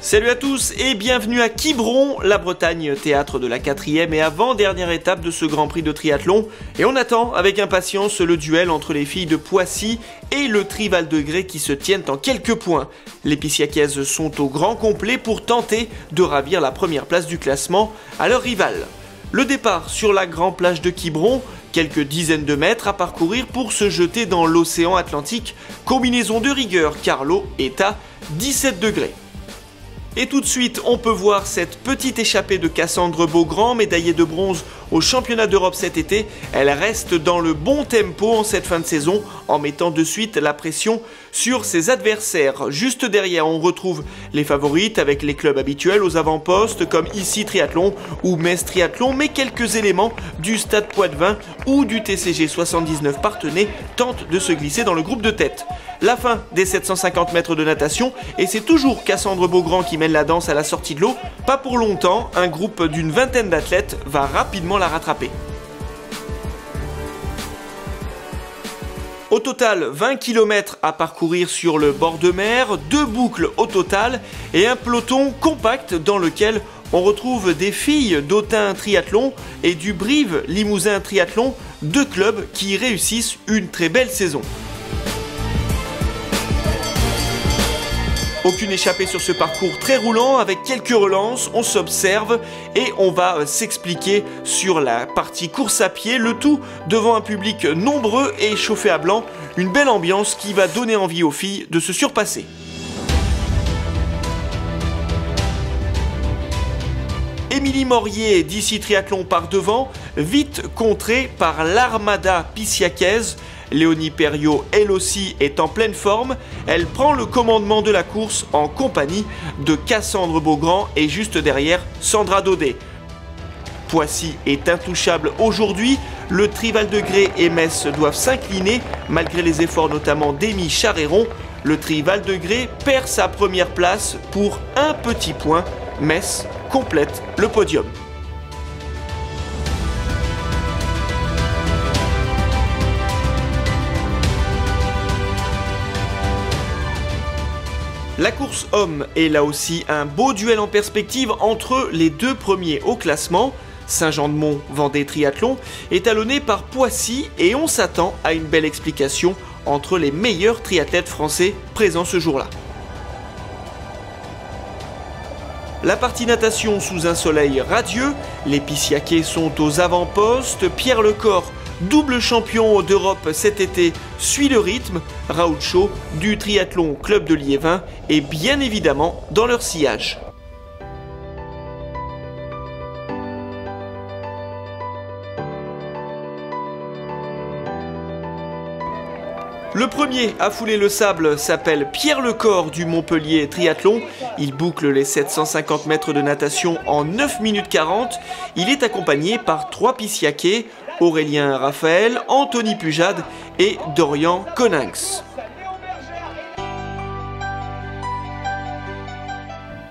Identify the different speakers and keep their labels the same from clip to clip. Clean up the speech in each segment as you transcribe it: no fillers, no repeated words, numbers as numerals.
Speaker 1: Salut à tous et bienvenue à Quiberon, la Bretagne, théâtre de la 4e et avant-dernière étape de ce Grand Prix de triathlon. Et on attend avec impatience le duel entre les filles de Poissy et le Tri Val de Grès qui se tiennent en quelques points. Les Pissiacaises sont au grand complet pour tenter de ravir la première place du classement à leur rival. Le départ sur la grande plage de Quiberon, quelques dizaines de mètres à parcourir pour se jeter dans l'océan Atlantique, combinaison de rigueur car l'eau est à 17 degrés. Et tout de suite, on peut voir cette petite échappée de Cassandre Beaugrand, médaillée de bronze au championnat d'Europe cet été. Elle reste dans le bon tempo en cette fin de saison, en mettant de suite la pression sur ses adversaires. Juste derrière, on retrouve les favorites avec les clubs habituels aux avant-postes, comme ici Triathlon ou Metz Triathlon, mais quelques éléments du Stade Poitvin ou du TCG 79 Parthenay tentent de se glisser dans le groupe de tête. La fin des 750 mètres de natation, et c'est toujours Cassandre Beaugrand qui mène la danse à la sortie de l'eau. Pas pour longtemps, un groupe d'une vingtaine d'athlètes va rapidement la rattraper. Au total, 20 km à parcourir sur le bord de mer, 2 boucles au total et un peloton compact dans lequel on retrouve des filles d'Autun Triathlon et du Brive Limousin Triathlon, deux clubs qui réussissent une très belle saison. Aucune échappée sur ce parcours très roulant avec quelques relances, on s'observe et on va s'expliquer sur la partie course à pied, le tout devant un public nombreux et chauffé à blanc, une belle ambiance qui va donner envie aux filles de se surpasser. Émilie Morier d'Ici Triathlon par devant, vite contrée par l'Armada Pissiacaise. Léonie Perriot, elle aussi, est en pleine forme. Elle prend le commandement de la course en compagnie de Cassandre Beaugrand et juste derrière, Sandra Daudet. Poissy est intouchable aujourd'hui. Le Tri Val de Grès et Metz doivent s'incliner malgré les efforts notamment d'Amy Charéron. Le Tri Val de Grès perd sa première place pour un petit point. Metz complète le podium. La course homme est là aussi un beau duel en perspective entre les deux premiers au classement. Saint-Jean-de-Mont Vendée Triathlon est talonné par Poissy et on s'attend à une belle explication entre les meilleurs triathlètes français présents ce jour-là. La partie natation sous un soleil radieux, les Pissiacais sont aux avant-postes, Pierre Lecor, double champion d'Europe cet été, suit le rythme. Raoul Chaud du Triathlon Club de Liévin est bien évidemment dans leur sillage. Le premier à fouler le sable s'appelle Pierre Lecor du Montpellier Triathlon. Il boucle les 750 mètres de natation en 9 minutes 40. Il est accompagné par 3 Pissiacais, Aurélien Raphaël, Anthony Pujade et Dorian Coninx.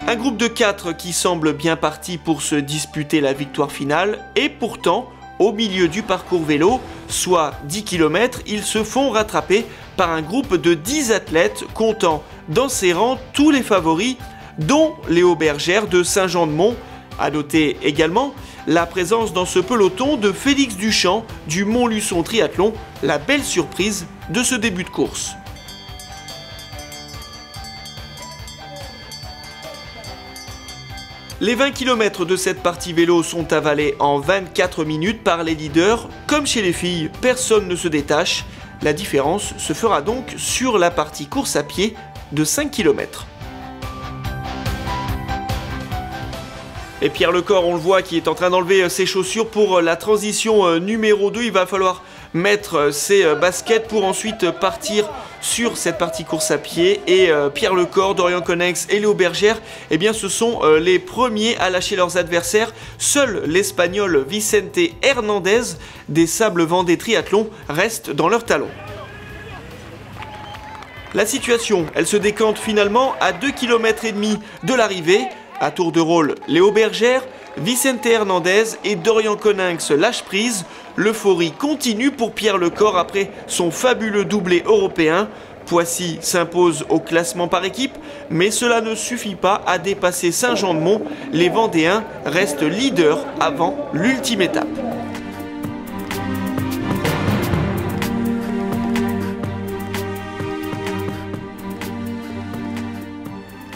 Speaker 1: Un groupe de 4 qui semble bien parti pour se disputer la victoire finale et pourtant, au milieu du parcours vélo, soit 10 km, ils se font rattraper par un groupe de 10 athlètes comptant dans ses rangs tous les favoris, dont Léo Bergère de Saint-Jean-de-Mont. À noter également la présence dans ce peloton de Félix Duchamp du Montluçon Triathlon, la belle surprise de ce début de course. Les 20 km de cette partie vélo sont avalés en 24 minutes par les leaders. Comme chez les filles, personne ne se détache. La différence se fera donc sur la partie course à pied de 5 km. Et Pierre Lecor, on le voit, qui est en train d'enlever ses chaussures pour la transition numéro 2. Il va falloir mettre ses baskets pour ensuite partir sur cette partie course à pied. Et Pierre Lecor, Dorian Coninx et Léo Bergère, eh bien, ce sont les premiers à lâcher leurs adversaires. Seul l'Espagnol Vicente Hernandez des Sables Vendée Triathlon reste dans leurs talons. La situation, elle se décante finalement à 2,5 km de l'arrivée. À tour de rôle, Léo Bergère, Vicente Hernandez et Dorian Coninx lâchent prise. L'euphorie continue pour Pierre Lecor après son fabuleux doublé européen. Poissy s'impose au classement par équipe, mais cela ne suffit pas à dépasser Saint-Jean-de-Mont. Les Vendéens restent leaders avant l'ultime étape.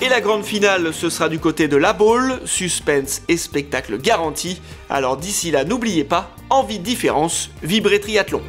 Speaker 1: Et la grande finale, ce sera du côté de La Baule, suspense et spectacle garanti. Alors d'ici là, n'oubliez pas, envie de différence, vibrez triathlon.